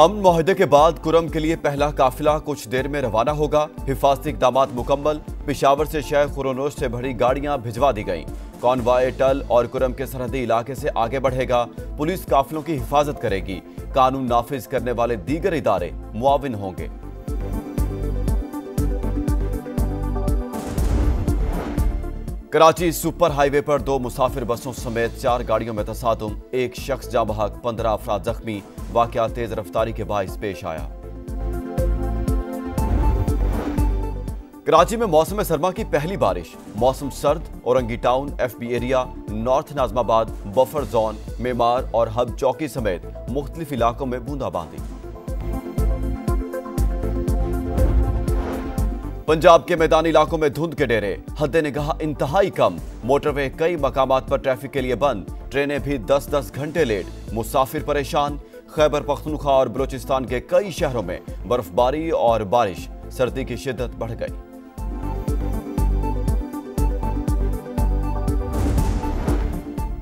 अमन मुआहदे के बाद कुरम के लिए पहला काफिला कुछ देर में रवाना होगा। हिफाजती इक़दामात मुकम्मल। पेशावर से शेख खुरोनोश से भरी गाड़ियां भिजवा दी गईं। कॉन्वॉय टल और कुरम के सरहदी इलाके से आगे बढ़ेगा। पुलिस काफिलों की हिफाजत करेगी। कानून नाफिज करने वाले दीगर इदारे मुआविन होंगे। कराची सुपर हाईवे पर 2 मुसाफिर बसों समेत 4 गाड़ियों में तसादुम। एक शख्स जाँ बहक, 15 अफराद जख्मी। वाकया तेज रफ्तारी के बाइस पेश आया। कराची में मौसम सरमा की पहली बारिश। मौसम सर्द। Orangi town, FB area, north Najmabad, buffer zone, Maymar और हब चौकी समेत मुख्तलिफ इलाकों में बूंदाबांदी। पंजाब के मैदानी इलाकों में धुंध के डेरे। हद्दे निगाह इंतहाई कम। मोटरवे कई मकामात पर ट्रैफिक के लिए बंद। ट्रेनें भी 10-10 घंटे लेट। मुसाफिर परेशान। खैबर पख्तूनख्वा और बलोचिस्तान के कई शहरों में बर्फबारी और बारिश। सर्दी की शिद्दत बढ़ गई।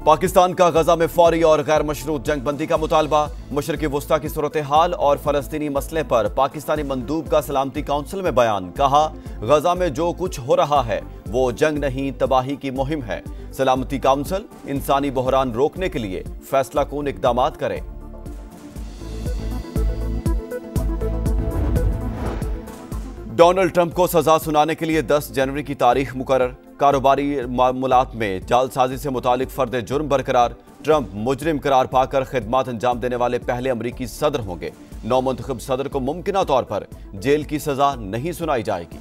पाकिस्तान का गजा में फौरी और गैर मशरूत जंगबंदी का मुतालबा। मशरक़ी वुस्ता की सूरत हाल और फलस्तीनी मसले पर पाकिस्तानी मंदूब का सलामती काउंसिल में बयान। कहा, गजा में जो कुछ हो रहा है वो जंग नहीं, तबाही की मुहिम है। सलामती काउंसिल इंसानी बहरान रोकने के लिए फैसला कून इक़दामात करे। डोनाल्ड ट्रंप को सजा सुनाने के लिए 10 जनवरी की तारीख मुकर्रर। कारोबारी मामलात में जालसाजी से मुतालिक फर्द जुर्म बरकरार। ट्रंप मुजरिम करार पाकर खिदमात अंजाम देने वाले पहले अमरीकी सदर होंगे। नौमुंतखब सदर को मुमकिना तौर पर जेल की सजा नहीं सुनाई जाएगी।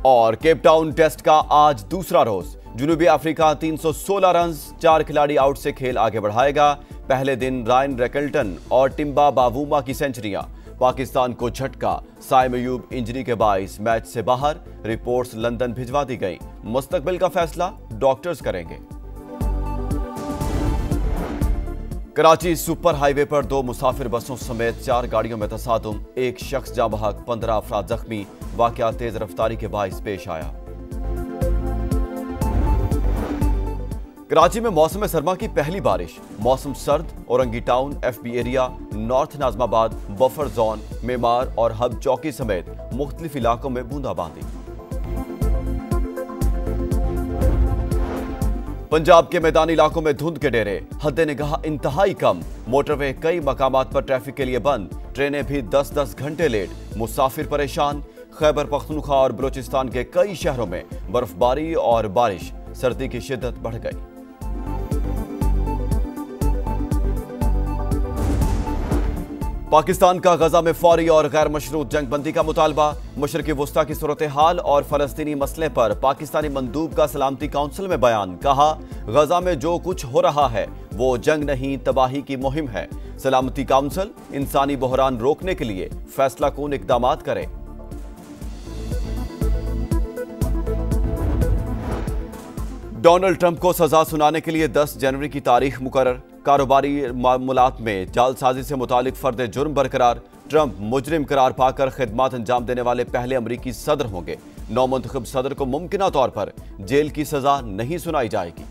और केप टाउन टेस्ट का आज दूसरा रोज। जनूबी अफ्रीका 316 रन, 4 खिलाड़ी आउट से खेल आगे बढ़ाएगा। पहले दिन रायन रेकल्टन और टिम्बा बावूमा की सेंचुरियां। पाकिस्तान को झटका। साइम अयूब इंजरी के बाइस मैच से बाहर। रिपोर्ट्स लंदन भिजवा दी गई। मुस्तकबिल का फैसला डॉक्टर्स करेंगे। कराची सुपर हाईवे पर 2 मुसाफिर बसों समेत 4 गाड़ियों में तसादुम। एक शख्स जाँ बहक, 15 अफराद जख्मी। वाकया तेज रफ्तारी के बाइस पेश आया। कराची में मौसम सरमा की पहली बारिश। मौसम सर्द। Orangi town, FB area, north Najmabad, buffer zone, Maymar और हब चौकी समेत मुख्तलिफ इलाकों में बूंदाबांदी। पंजाब के मैदानी इलाकों में धुंध के डेरे। हद्दे निगाह इंतहाई कम। मोटरवे कई मकामात पर ट्रैफिक के लिए बंद। ट्रेनें भी 10-10 घंटे लेट। मुसाफिर परेशान। खैबर पख्तूनख्वा और बलोचिस्तान के कई शहरों में बर्फबारी और बारिश। सर्दी की शिद्दत बढ़ गई। पाकिस्तान का गजा में फौरी और गैर मशरूत जंगबंदी का मुतालबा। मशरक़ी वुस्ता की सूरत हाल और फलस्तीनी मसले पर पाकिस्तानी मंदूब का सलामती काउंसिल में बयान। कहा, गजा में जो कुछ हो रहा है वो जंग नहीं, तबाही की मुहिम है। सलामती काउंसिल इंसानी बहरान रोकने के लिए फैसला कून इक़दामात करे। डोनाल्ड ट्रंप को सजा सुनाने के लिए 10 जनवरी की तारीख मुकर्रर। कारोबारी मामलात में जालसाजी से मुतालिक फर्द जुर्म बरकरार। ट्रंप मुजरिम करार पाकर खिदमात अंजाम देने वाले पहले अमरीकी सदर होंगे। नौमुंतखब सदर को मुमकिना तौर पर जेल की सजा नहीं सुनाई जाएगी।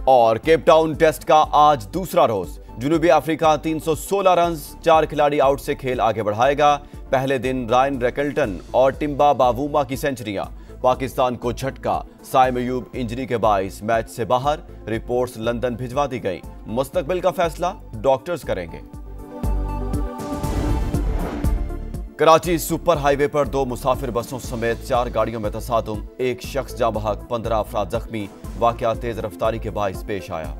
और केप टाउन टेस्ट का आज दूसरा रोज। जनूबी अफ्रीका 316 रन, 4 खिलाड़ी आउट से खेल आगे बढ़ाएगा। पहले दिन रायन रेकल्टन और टिम्बा बावूमा की सेंचुरियां। पाकिस्तान को झटका। साइम अयूब इंजरी के बाइस मैच से बाहर। रिपोर्ट्स लंदन भिजवा दी गई। मुस्तकबिल का फैसला डॉक्टर्स करेंगे। कराची सुपर हाईवे पर 2 मुसाफिर बसों समेत 4 गाड़ियों में तसादुम। एक शख्स जाँ बहक, 15 अफराद जख्मी। वाकया तेज रफ्तारी के बाइस पेश आया।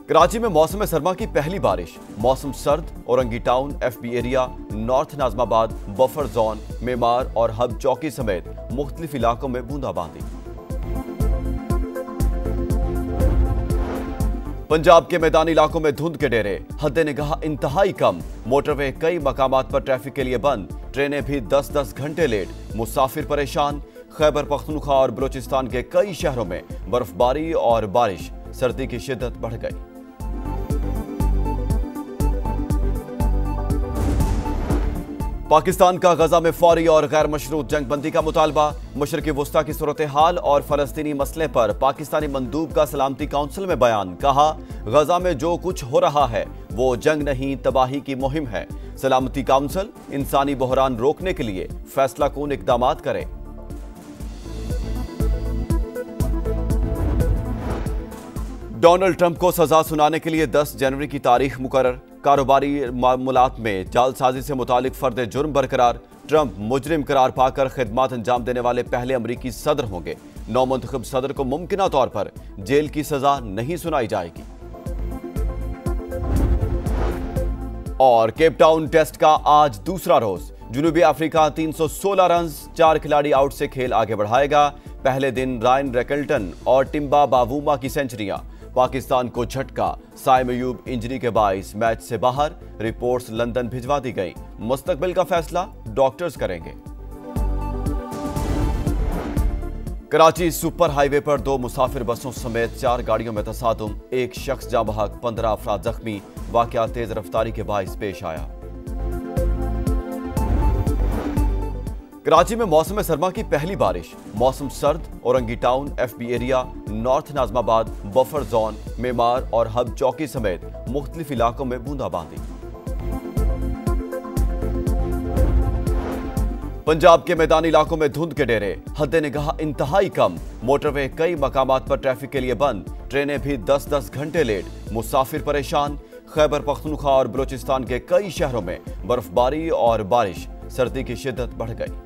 कराची में मौसम सरमा की पहली बारिश। मौसम सर्द। Orangi town, FB area, north Najmabad, buffer zone, Maymar और हब चौकी समेत मुख्तलिफ इलाकों में बूंदाबांदी। पंजाब के मैदानी इलाकों में धुंध के डेरे। हद्दे निगाह इंतहाई कम। मोटरवे कई मकामात पर ट्रैफिक के लिए बंद। ट्रेनें भी 10-10 घंटे लेट। मुसाफिर परेशान। खैबर पख्तूनख्वा और बलोचिस्तान के कई शहरों में बर्फबारी और बारिश। सर्दी की शिद्दत बढ़ गई। पाकिस्तान का गजा में फौरी और गैर मशरूत जंगबंदी का मुतालबा। मशरिकी वस्ता की सूरत हाल और फलस्तीनी मसले पर पाकिस्तानी मंदूब का सलामती काउंसिल में बयान। कहा, गजा में जो कुछ हो रहा है वो जंग नहीं तबाही की मुहिम है। सलामती काउंसिल इंसानी बहरान रोकने के लिए फैसला कून इकदाम करे। डोनाल्ड ट्रंप को सजा सुनाने के लिए 10 जनवरी की तारीख मुकर्रर। कारोबारी मामलात में जालसाजी से मुतालिक फर्द जुर्म बरकरार। ट्रंप मुजरिम करार पाकर खिदमात अंजाम देने वाले पहले अमरीकी सदर होंगे। नौमुंतखब सदर को मुमकिना तौर पर जेल की सजा नहीं सुनाई जाएगी। और केप टाउन टेस्ट का आज दूसरा रोज। जनूबी अफ्रीका 316 रन 4 खिलाड़ी आउट से खेल आगे बढ़ाएगा। पहले दिन रायन रैकल्टन और टिम्बा बावूमा की सेंचुरियां। पाकिस्तान को झटका, साइम अयूब इंजरी के बाइस मैच से बाहर। रिपोर्ट्स लंदन भिजवा दी गई। मुस्तकबिल का फैसला डॉक्टर्स करेंगे। कराची सुपर हाईवे पर 2 मुसाफिर बसों समेत 4 गाड़ियों में तसादुम। एक शख्स जाँ बहक, 15 अफराद जख्मी। वाकया तेज रफ्तारी के बाइस पेश आया। कराची में मौसम सरमा की पहली बारिश। मौसम सर्द। Orangi town, FB area, north Najmabad, buffer zone, Maymar और हब चौकी समेत मुख्तलिफ इलाकों में बूंदाबांदी। पंजाब के मैदानी इलाकों में धुंध के डेरे। हद निगाह इंतहाई कम। मोटरवे कई मकामात पर ट्रैफिक के लिए बंद। ट्रेनें भी 10-10 घंटे लेट। मुसाफिर परेशान। खैबर पख्तूनख्वा और बलोचिस्तान के कई शहरों में बर्फबारी और बारिश। सर्दी की शिद्दत बढ़ गई।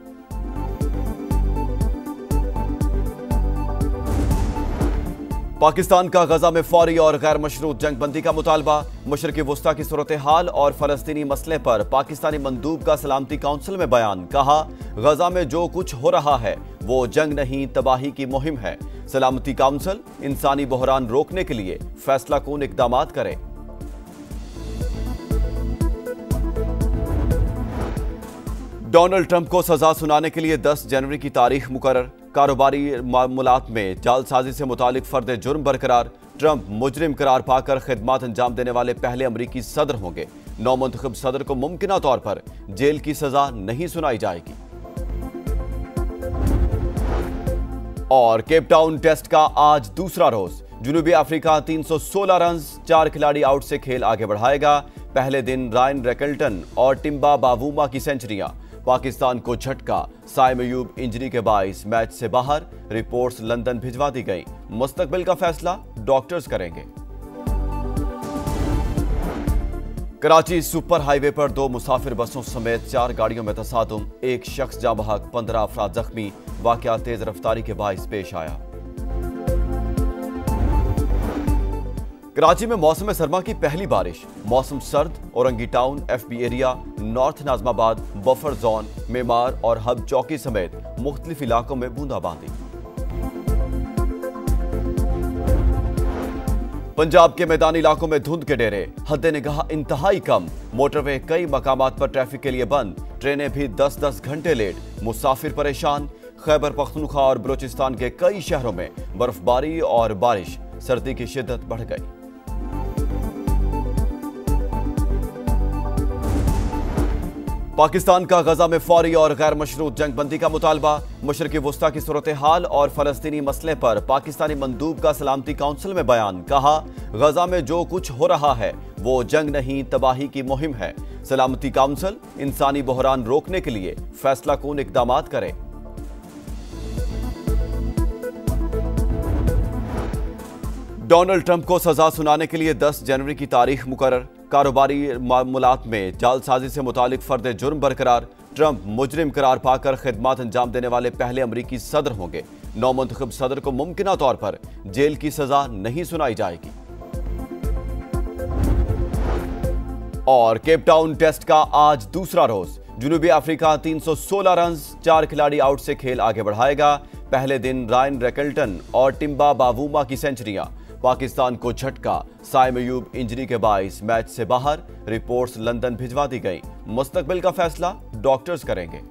पाकिस्तान का गजा में फौरी और गैर मशरूत जंगबंदी का मुतालबा। मशरिकी वस्ता की सूरत हाल और फलस्तीनी मसले पर पाकिस्तानी मंदूब का सलामती काउंसिल में बयान। कहा, गजा में जो कुछ हो रहा है वो जंग नहीं तबाही की मुहिम है। सलामती काउंसिल इंसानी बहरान रोकने के लिए फैसला कून इकदाम करे। डोनाल्ड ट्रंप को सजा सुनाने के लिए 10 जनवरी की तारीख मुकर्रर। कारोबारी मामलात में जालसाजी से मुतालिक फर्द जुर्म बरकरार। ट्रंप मुजरिम करार पाकर खिदमात अंजाम देने वाले पहले अमरीकी सदर होंगे। नौमुंतखब सदर को मुमकिना तौर पर जेल की सजा नहीं सुनाई जाएगी। और केप टाउन टेस्ट का आज दूसरा रोज। जनूबी अफ्रीका 316 रन 4 खिलाड़ी आउट से खेल आगे बढ़ाएगा। पहले दिन रायन रैकल्टन और टिम्बा बावूमा की सेंचुरियां। पाकिस्तान को झटका, साइम अयूब इंजरी के बाइस मैच से बाहर। रिपोर्ट्स लंदन भिजवा दी गई। मुस्तकबिल का फैसला डॉक्टर्स करेंगे। कराची सुपर हाईवे पर 2 मुसाफिर बसों समेत 4 गाड़ियों में तसादुम। एक शख्स जाँ बहक, 15 अफराद जख्मी। वाकया तेज रफ्तारी के बाइस पेश आया। कराची में मौसम सरमा की पहली बारिश। मौसम सर्द। Orangi town, FB area, north Najmabad, buffer zone, Maymar और हब चौकी समेत मुख्तलिफ इलाकों में बूंदाबांदी। पंजाब के मैदानी इलाकों में धुंध के डेरे। हद निगाह इंतहाई कम। मोटरवे कई मकामात पर ट्रैफिक के लिए बंद। ट्रेनें भी 10-10 घंटे लेट। मुसाफिर परेशान। खैबर पख्तूनख्वा और बलोचिस्तान के कई शहरों में बर्फबारी और बारिश। सर्दी की शिद्दत बढ़ गई। पाकिस्तान का गजा में फौरी और गैर मशरूत जंगबंदी का मुतालबा। मशरिकी वस्ता की सूरत हाल और फलस्तीनी मसले पर पाकिस्तानी मंदूब का सलामती काउंसिल में बयान। कहा, गजा में जो कुछ हो रहा है वो जंग नहीं तबाही की मुहिम है। सलामती काउंसिल इंसानी बहरान रोकने के लिए फैसला कून इकदाम करे। डोनाल्ड ट्रंप को सजा सुनाने के लिए 10 जनवरी की तारीख मुकर्रर। कारोबारी मामलात में जालसाजी से मुतालिक फर्द जुर्म बरकरार। ट्रंप मुजरिम करार पाकर खिदमात अंजाम देने वाले पहले अमरीकी सदर होंगे। नौमुंतखब सदर को मुमकिना तौर पर जेल की सजा नहीं सुनाई जाएगी। और केप टाउन टेस्ट का आज दूसरा रोज। जनूबी अफ्रीका 316 रन 4 खिलाड़ी आउट से खेल आगे बढ़ाएगा। पहले दिन रायन रैकल्टन और टिम्बा बावूमा की सेंचुरियां। पाकिस्तान को झटका, साइम अयूब इंजरी के बाइस मैच से बाहर। रिपोर्ट्स लंदन भिजवा दी गई। मुस्तकबिल का फैसला डॉक्टर्स करेंगे।